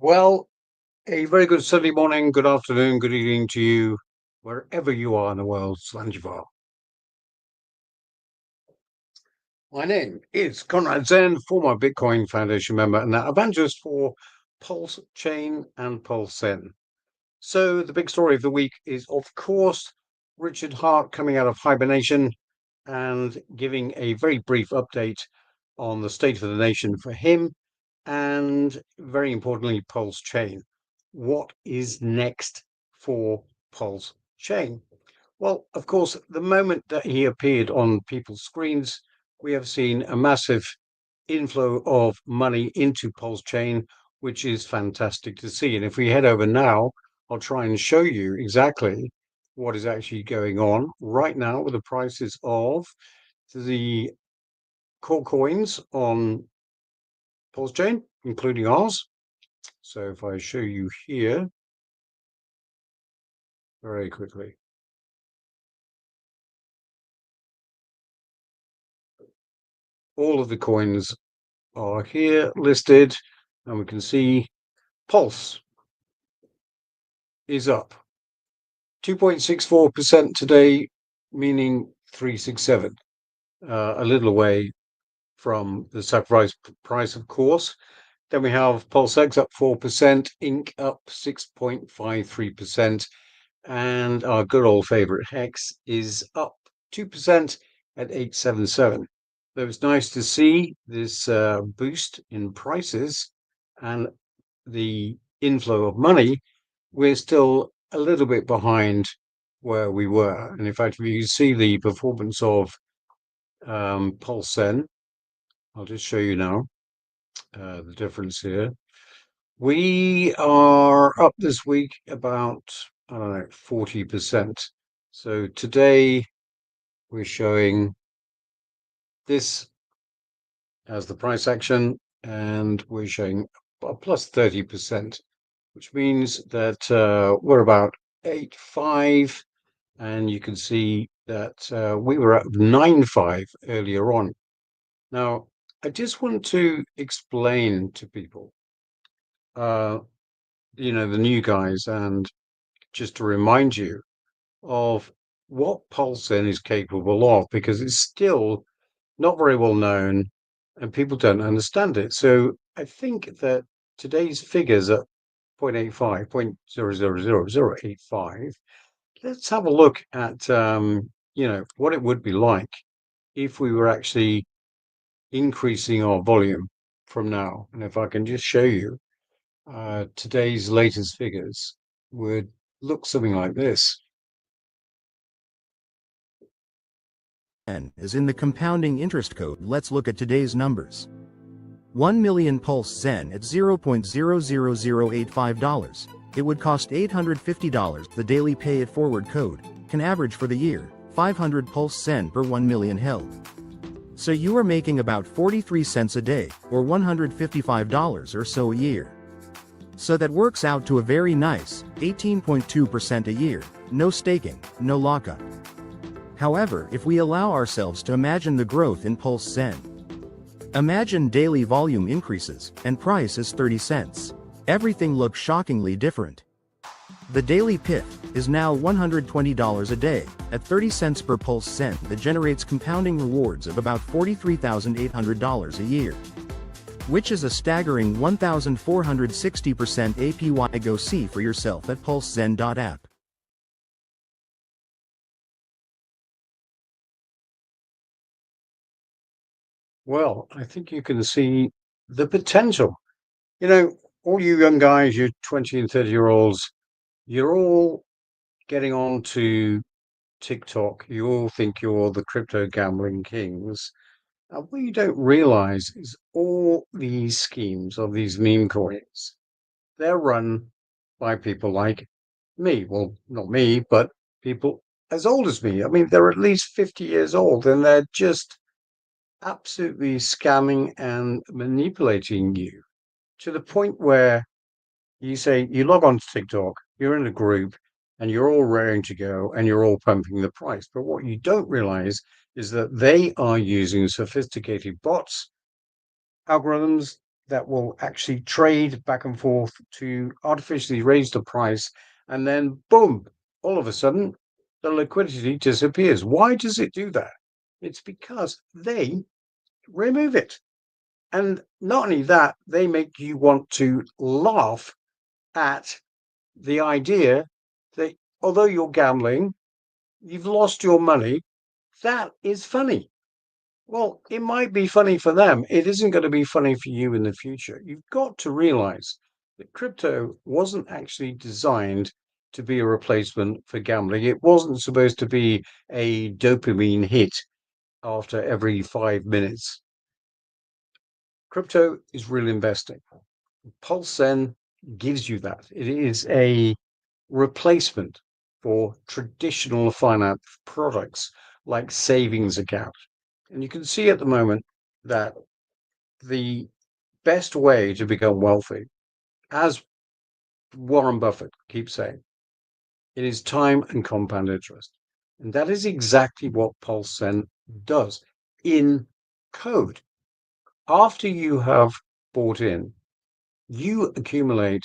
Well, a very good Sunday morning, good afternoon, good evening to you, wherever you are in the world, Slanjivar. My name is Conrad Zen, former Bitcoin Foundation member and now evangelist for PulseChain and PulseZen. So the big story of the week is, of course, Richard Hart coming out of hibernation and giving a very brief update on the state of the nation for him, and very importantly, PulseChain. What is next for PulseChain? Well, of course, the moment that he appeared on people's screens, we have seen a massive inflow of money into PulseChain, which is fantastic to see. And if we head over now, I'll try and show you exactly what is actually going on right now with the prices of the core coins on PulseChain, including ours. So if I show you here very quickly, all of the coins are here listed, and we can see Pulse is up 2.64% today, meaning 367, a little away from the sacrifice price, of course. Then we have PulseX up 4%, Inc up 6.53%, and our good old favorite Hex is up 2% at 877. So it's nice to see this boost in prices and the inflow of money. We're still a little bit behind where we were. And in fact, if you see the performance of PulseZen, I'll just show you now the difference here. We are up this week about, I don't know, 40%. So today we're showing this as the price action, and we're showing a plus 30%, which means that we're about 8.5, and you can see that we were at 9.5 earlier on. Now, I just want to explain to people, the new guys, and just to remind you of what PulseZen is capable of, because it's still not very well known and people don't understand it. So I think that today's figures at 0.85, 0.000085, let's have a look at what it would be like if we were actually increasing our volume from now. And if I can just show you today's latest figures would look something like this. Is in the compounding interest code. Let's look at today's numbers. 1 million PulseZen at $0.00085. It would cost $850. The daily pay it forward code can average for the year 500 PulseZen per 1 million held. So you are making about 43 cents a day, or $155 or so a year. So that works out to a very nice 18.2% a year, no staking, no lockup. However, if we allow ourselves to imagine the growth in PulseZen, imagine daily volume increases, and price is 30 cents. Everything looks shockingly different. The daily PIF is now $120 a day, at 30 cents per PulseZen. That generates compounding rewards of about $43,800 a year, which is a staggering 1,460% APY. Go see for yourself at pulsezen.app. Well, I think you can see the potential. All you young guys, you 20 and 30-year-olds, you're all getting on to TikTok. You all think you're the crypto gambling kings. And what you don't realize is all these schemes of these meme coins, they're run by people like me. Well, not me, but people as old as me. I mean, they're at least 50 years old, and they're just absolutely scamming and manipulating you to the point where you say you log on to TikTok, you're in a group, and you're all raring to go, and you're all pumping the price. But what you don't realize is that they are using sophisticated bots, algorithms that will actually trade back and forth to artificially raise the price, and then boom, all of a sudden the liquidity disappears. Why does it do that? It's because they remove it. And not only that, they make you want to laugh at the idea that although you're gambling, you've lost your money. That is funny. Well, it might be funny for them. It isn't going to be funny for you in the future. You've got to realize that crypto wasn't actually designed to be a replacement for gambling. It wasn't supposed to be a dopamine hit after every 5 minutes. Crypto is real investing. PulseZen gives you that. It is a replacement for traditional finance products like savings account. And you can see at the moment that the best way to become wealthy, as Warren Buffett keeps saying, it is time and compound interest. And that is exactly what PulseZen does in code. After you have bought in, you accumulate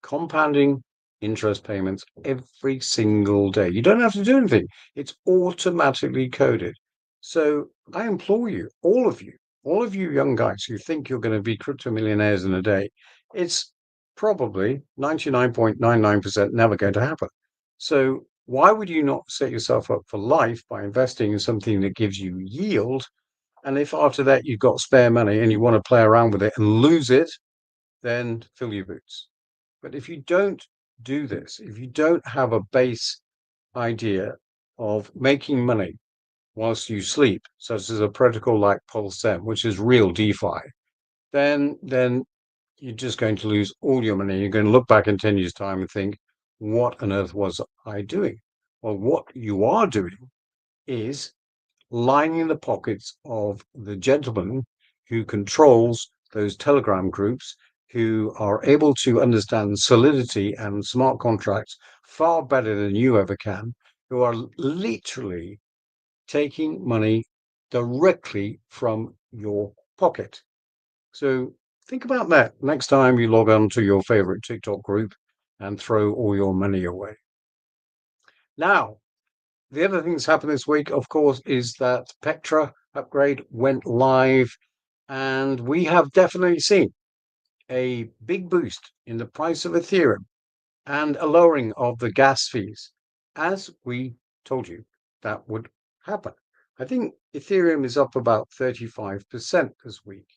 compounding interest payments every single day. You don't have to do anything. It's automatically coded. So I implore you, all of you young guys who think you're going to be crypto millionaires in a day, it's probably 99.99% never going to happen. So why would you not set yourself up for life by investing in something that gives you yield? And if after that you've got spare money and you want to play around with it and lose it, then fill your boots. But if you don't do this, if you don't have a base idea of making money whilst you sleep, such as a protocol like PulseZen, which is real DeFi, then you're just going to lose all your money. You're going to look back in 10 years' time and think, what on earth was I doing? Well, what you are doing is lining the pockets of the gentleman who controls those Telegram groups, who are able to understand solidity and smart contracts far better than you ever can, who are literally taking money directly from your pocket. So think about that next time you log on to your favorite TikTok group and throw all your money away. Now, the other thing that's happened this week, of course, is that Petra upgrade went live, and we have definitely seen a big boost in the price of Ethereum and a lowering of the gas fees, as we told you that would happen. I think Ethereum is up about 35% this week,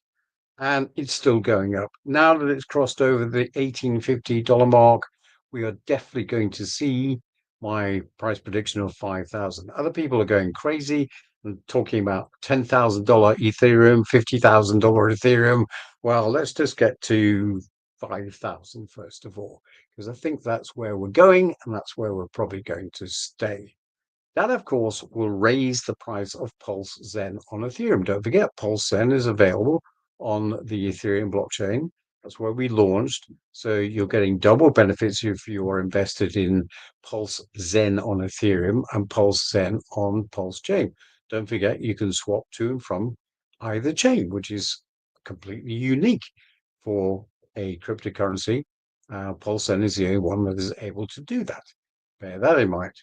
and it's still going up. Now that it's crossed over the $1850 mark, we are definitely going to see my price prediction of 5,000. Other people are going crazy and talking about $10,000 Ethereum, $50,000 Ethereum. Well, let's just get to 5,000 first of all, because I think that's where we're going, and that's where we're probably going to stay. That, of course, will raise the price of PulseZen on Ethereum. Don't forget, PulseZen is available on the Ethereum blockchain. That's where we launched. So you're getting double benefits if you are invested in PulseZen on Ethereum and PulseZen on PulseChain. Don't forget, you can swap to and from either chain, which is completely unique for a cryptocurrency. PulseZen is the only one that is able to do that. Bear that in mind.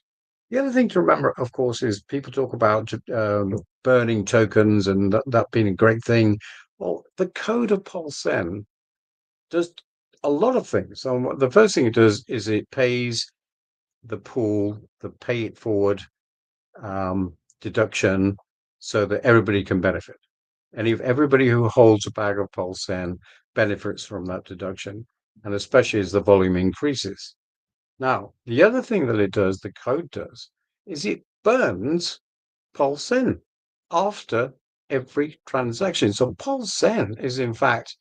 The other thing to remember, of course, is people talk about burning tokens and that being a great thing. Well, the code of PulseZen does a lot of things. So the first thing it does is it pays the pool, the pay it forward deduction so that everybody can benefit. And if everybody who holds a bag of PulseZen benefits from that deduction, and especially as the volume increases. Now, the other thing that it does, the code does, is it burns PulseZen after every transaction. So PulseZen is in fact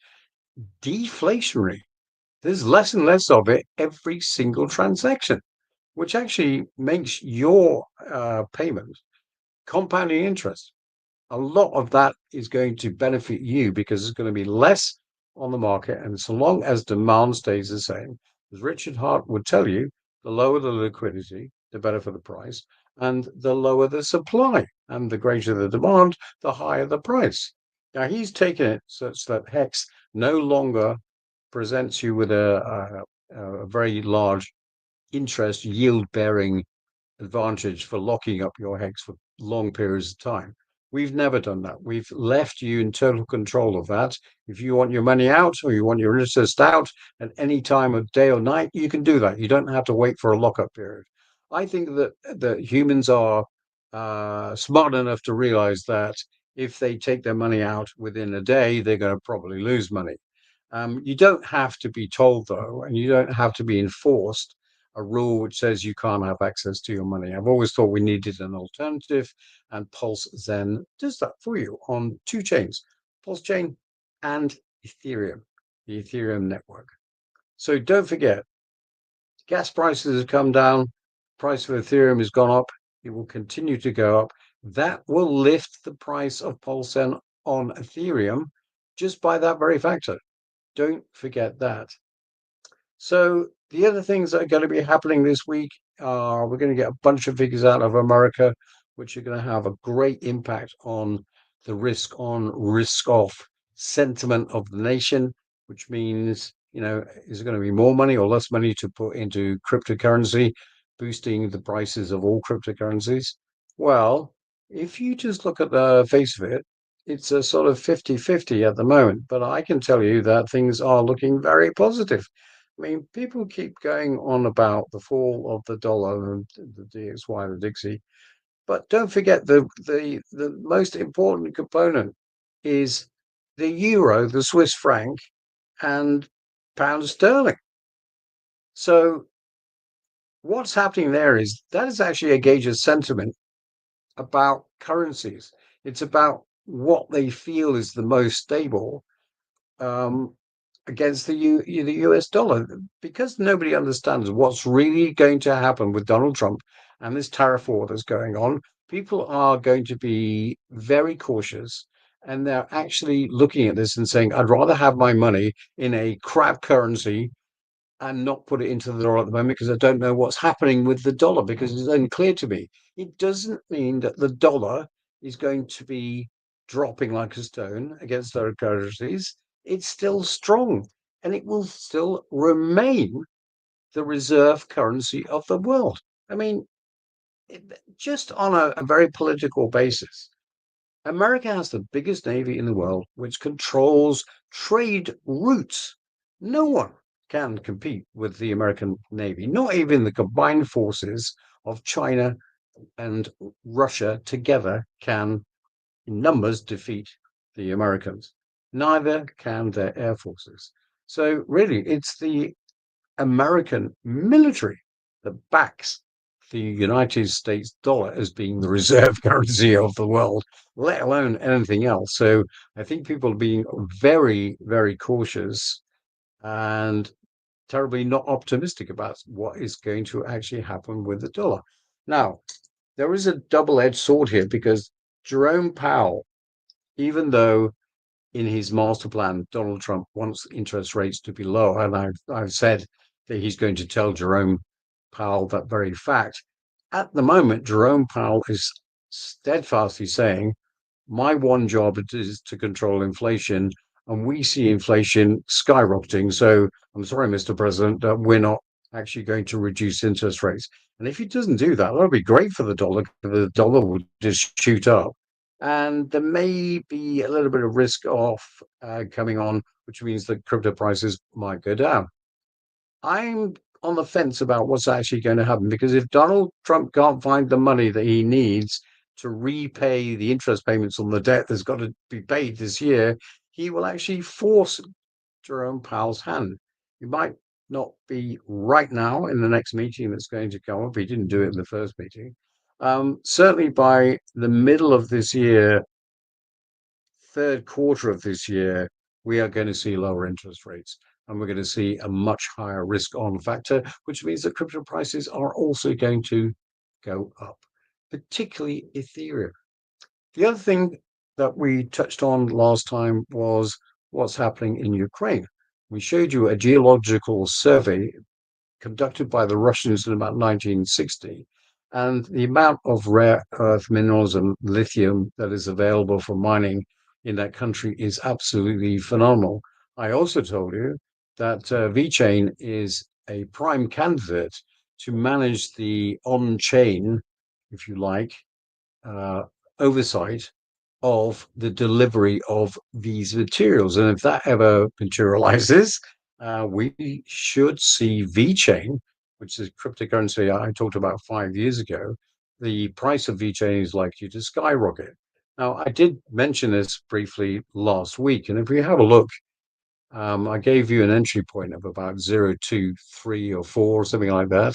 deflationary. There's less and less of it every single transaction, which actually makes your payment compounding interest. A lot of that is going to benefit you because it's going to be less on the market. And so long as demand stays the same, as Richard Hart would tell you, the lower the liquidity, the better for the price, and the lower the supply. And the greater the demand, the higher the price. Now he's taken it such that Hex no longer presents you with a very large interest yield bearing advantage for locking up your hex for long periods of time. We've never done that. We've left you in total control of that. If you want your money out or you want your interest out at any time of day or night, you can do that. You don't have to wait for a lockup period. I think that humans are smart enough to realize that if they take their money out within a day, they're going to probably lose money. You don't have to be told, though, and you don't have to be enforced a rule which says you can't have access to your money. I've always thought we needed an alternative, and PulseZen does that for you on two chains, PulseChain and Ethereum, the Ethereum network. So don't forget, gas prices have come down, price of Ethereum has gone up, it will continue to go up. That will lift the price of PulseZen on Ethereum just by that very factor. Don't forget that. So the other things that are going to be happening this week are we're going to get a bunch of figures out of America, which are going to have a great impact on the risk on, risk off sentiment of the nation, which means, is it going to be more money or less money to put into cryptocurrency, boosting the prices of all cryptocurrencies? Well, if you just look at the face of it, it's a sort of 50-50 at the moment, but I can tell you that things are looking very positive. I mean, people keep going on about the fall of the dollar and the DXY, the Dixie, but don't forget the most important component is the euro, the Swiss franc, and pound sterling. So what's happening there is that is actually a gauge of sentiment about currencies. It's about what they feel is the most stable um, against the US dollar, because nobody understands what's really going to happen with Donald Trump and this tariff war that's going on. People are going to be very cautious, and they're actually looking at this and saying, I'd rather have my money in a crap currency and not put it into the dollar at the moment because I don't know what's happening with the dollar because it's unclear to me. It doesn't mean that the dollar is going to be dropping like a stone against other currencies. It's still strong and it will still remain the reserve currency of the world. I mean, just on a very political basis, America has the biggest navy in the world, which controls trade routes. No one can compete with the American Navy, not even the combined forces of China and Russia together can, in numbers, defeat the Americans. Neither can their air forces. So, really, it's the American military that backs the United States dollar as being the reserve currency of the world, let alone anything else. So I think people are being very, very cautious and terribly not optimistic about what is going to actually happen with the dollar. Now, there is a double-edged sword here because Jerome Powell, even though in his master plan, Donald Trump wants interest rates to be lower, and I've said that he's going to tell Jerome Powell that very fact. At the moment, Jerome Powell is steadfastly saying, my one job is to control inflation, and we see inflation skyrocketing. So I'm sorry, Mr. President, we're not actually going to reduce interest rates. And if he doesn't do that, that'll be great for the dollar. The dollar will just shoot up. And there may be a little bit of risk off coming on, which means that crypto prices might go down. I'm on the fence about what's actually going to happen because if Donald Trump can't find the money that he needs to repay the interest payments on the debt that's got to be paid this year, he will actually force Jerome Powell's hand. He might not be right now in the next meeting that's going to come up. He didn't do it in the first meeting. Certainly by the middle of this year, third quarter of this year, we are going to see lower interest rates and we're going to see a much higher risk on factor, which means that crypto prices are also going to go up, particularly Ethereum. The other thing that we touched on last time was what's happening in Ukraine. We showed you a geological survey conducted by the Russians in about 1960, and the amount of rare earth minerals and lithium that is available for mining in that country is absolutely phenomenal. I also told you that VChain is a prime candidate to manage the on-chain, if you like, uh, oversight of the delivery of these materials. And if that ever materializes, we should see VChain, which is cryptocurrency I talked about 5 years ago. The price of VChain is likely to skyrocket. Now, I did mention this briefly last week, and if we have a look, I gave you an entry point of about 0.23 or 4, something like that.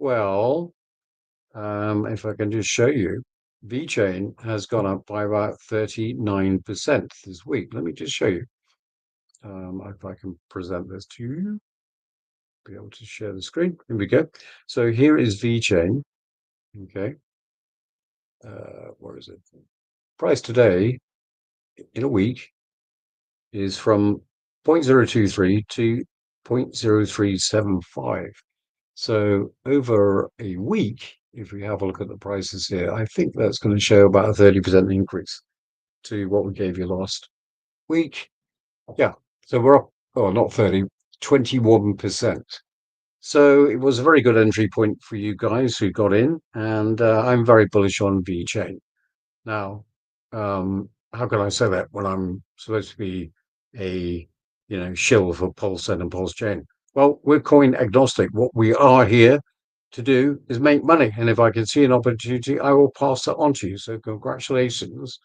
Well, if I can just show you, VChain has gone up by about 39% this week. Let me just show you. If I can present this to you, be able to share the screen. Here we go. So here is VChain. Okay. Where is it? Price today in a week is from 0.023 to 0.0375. So over a week, if we have a look at the prices here, I think that's going to show about a 30% increase to what we gave you last week. Yeah. So we're up, oh, not 30, 21%. So it was a very good entry point for you guys who got in, and I'm very bullish on VChain. Now, how can I say that when I'm supposed to be a shill for PulseZen and PulseChain? Well, we're coin agnostic. What we are here to do is make money, and if I can see an opportunity, I will pass that on to you. So congratulations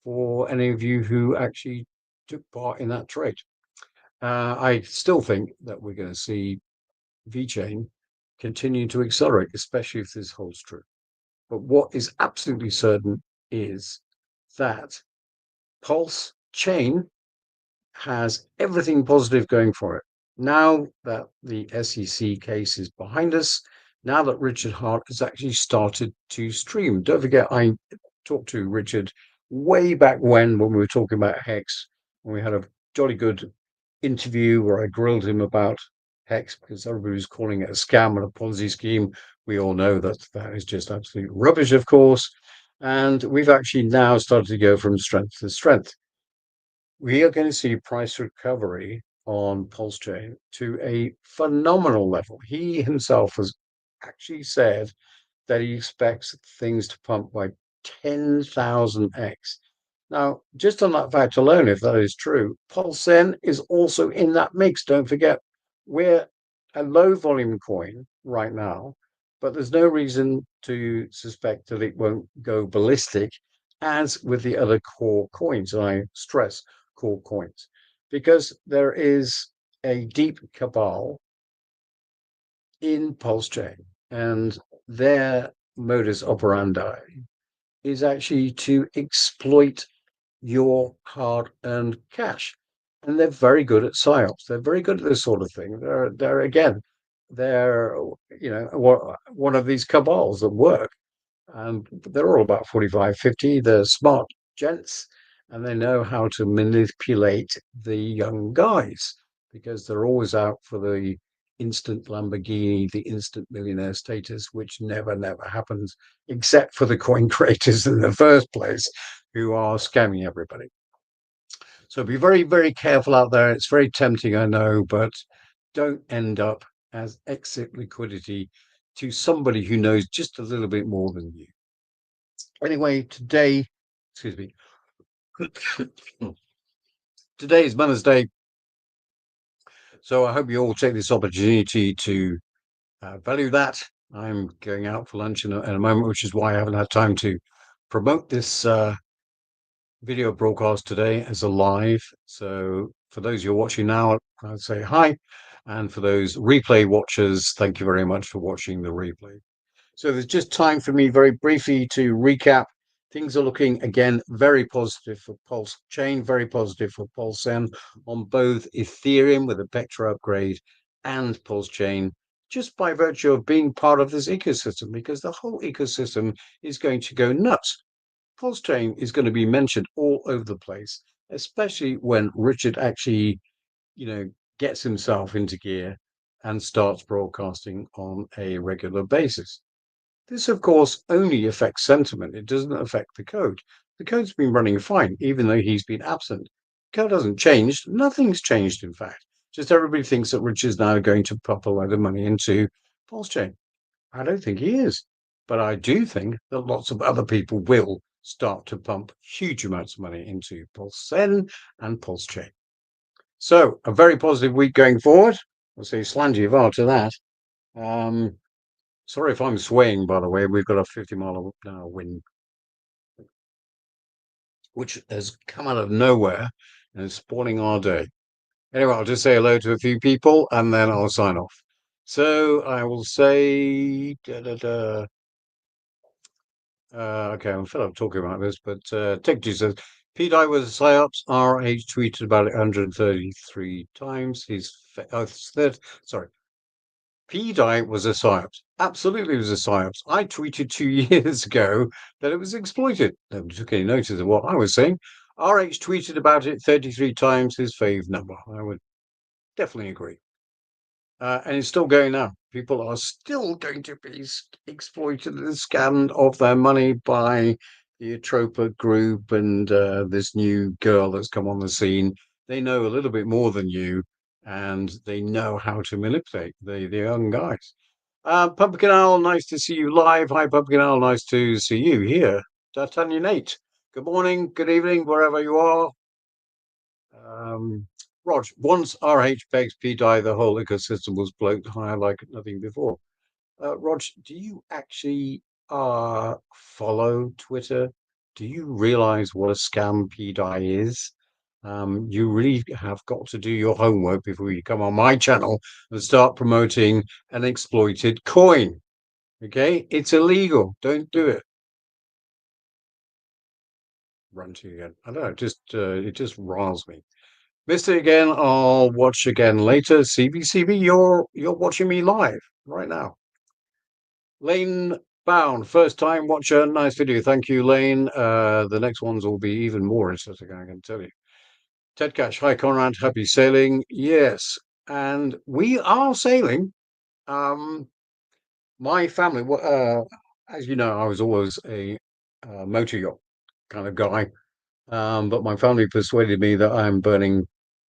for any of you who actually took part in that trade. I still think that we're going to see VChain continue to accelerate, especially if this holds true. But what is absolutely certain is that PulseChain has everything positive going for it. Now that the SEC case is behind us, now that Richard Hart has actually started to stream. Don't forget, I talked to Richard way back when we were talking about Hex, when we had a jolly good interview where I grilled him about Hex because everybody was calling it a scam and a Ponzi scheme. We all know that that is just absolute rubbish, of course. And we've actually now started to go from strength to strength. We are going to see price recovery on PulseChain to a phenomenal level. He himself has actually said that he expects things to pump by 10,000x. Now, just on that fact alone, if that is true, PulseZen is also in that mix. Don't forget, we're a low volume coin right now, but there's no reason to suspect that it won't go ballistic as with the other core coins. And I stress core coins because there is a deep cabal in PulseChain, and their modus operandi is actually to exploit your hard-earned cash. And they're very good at psyops. They're very good at this sort of thing. They're again, they're one of these cabals that work. And they're all about 45, 50. They're smart gents, and they know how to manipulate the young guys because they're always out for the instant Lamborghini, the instant millionaire status, which never, never happens, except for the coin creators in the first place who are scamming everybody. So be very, very careful out there. It's very tempting, I know, but don't end up as exit liquidity to somebody who knows just a little bit more than you. Anyway, today, excuse me, today is Mother's Day. So I hope you all take this opportunity to value that. I'm going out for lunch in a moment, which is why I haven't had time to promote this video broadcast today as a live. So for those you're watching now, I'd say hi. And for those replay watchers, thank you very much for watching the replay. So there's just time for me very briefly to recap. Things are looking, again, very positive for PulseChain, very positive for PulseZen on both Ethereum with a Vector upgrade and PulseChain, just by virtue of being part of this ecosystem, because the whole ecosystem is going to go nuts. PulseChain is going to be mentioned all over the place, especially when Richard actually, gets himself into gear and starts broadcasting on a regular basis. This, of course, only affects sentiment. It doesn't affect the code. The code's been running fine, even though he's been absent. Code hasn't changed. Nothing's changed, in fact. Just everybody thinks that Rich is now going to pump a load of money into PulseChain. I don't think he is. But I do think that lots of other people will start to pump huge amounts of money into PulseZen and PulseChain. So a very positive week going forward. I'll say Slangivar to that. Sorry if I'm swaying, by the way. We've got a 50-mile-an-hour wind, which has come out of nowhere and is spoiling our day. Anyway, I'll just say hello to a few people and then I'll sign off. So I will say, okay, I'm fed up talking about this, but TechG says, PDI was a psyops. RH tweeted about it 133 times. Sorry. PDI was a psyops. Absolutely was a psyops. I tweeted 2 years ago that it was exploited. Nobody took any notice of what I was saying. RH tweeted about it 33 times, his fave number. I would definitely agree. And it's still going now. People are still going to be exploited and scammed of their money by the Atropa group and this new girl that's come on the scene. They know a little bit more than you, and they know how to manipulate the young guys. Pumpkin Owl, nice to see you live. Hi, Pumpkin Owl, nice to see you here. D'Artagnan Nate, good morning, good evening, wherever you are. Rog, once RH begs PDI, the whole ecosystem was blown higher like nothing before. Rog, do you actually follow Twitter? Do you realize what a scam PDI is? You really have got to do your homework before you come on my channel and start promoting an exploited coin. Okay, it's illegal. Don't do it. Run to you again. I don't know. It just riles me. Missed it again. I'll watch again later. CBCB, you're watching me live right now. Lane Bound, first time watcher. Nice video. Thank you, Lane. The next ones will be even more interesting, I can tell you. Ted Cash, hi Conrad, happy sailing. Yes, and we are sailing. My family, as you know, I was always a motor yacht kind of guy. But my family persuaded me that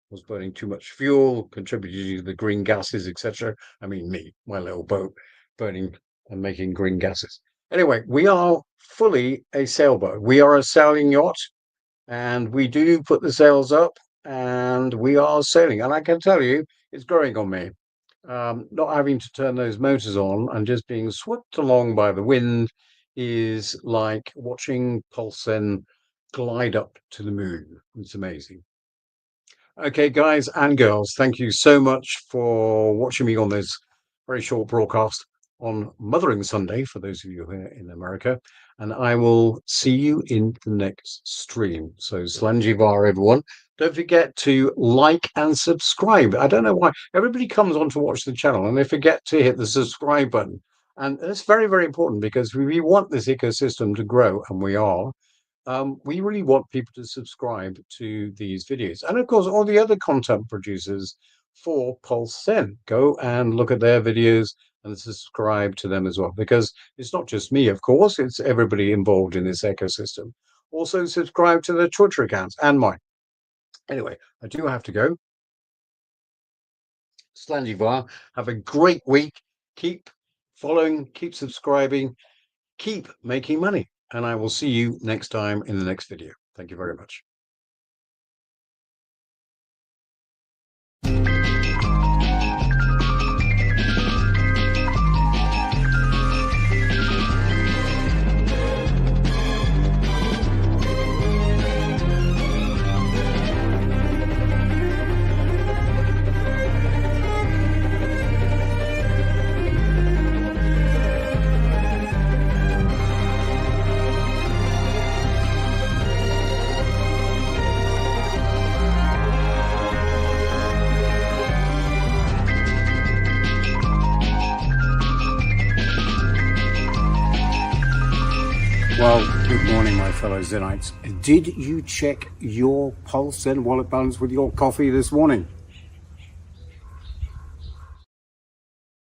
was burning too much fuel, contributing to the green gases, etc. I mean, my little boat, burning and making green gases. Anyway, we are fully a sailboat. We are a sailing yacht, and we do put the sails up, and we are sailing. And I can tell you, it's growing on me. Not having to turn those motors on and just being swept along by the wind is like watching PulseZen glide up to the moon. It's amazing. Okay, guys and girls, thank you so much for watching me on this very short broadcast on Mothering Sunday, for those of you here in America. And I will see you in the next stream. So Slangivar, everyone. Don't forget to like and subscribe. I don't know why everybody comes on to watch the channel and they forget to hit the subscribe button. And that's very, very important because we want this ecosystem to grow, and we are. We really want people to subscribe to these videos. And of course, all the other content producers for PulseZen, go and look at their videos and subscribe to them as well, because it's not just me, of course, it's everybody involved in this ecosystem. Also subscribe to the Twitter accounts and mine. Anyway, I do have to go. Slangivar, have a great week. Keep following, keep subscribing, keep making money. And I will see you next time in the next video. Thank you very much. Well, good morning, my fellow Zenites. Did you check your PulseZen wallet balance with your coffee this morning?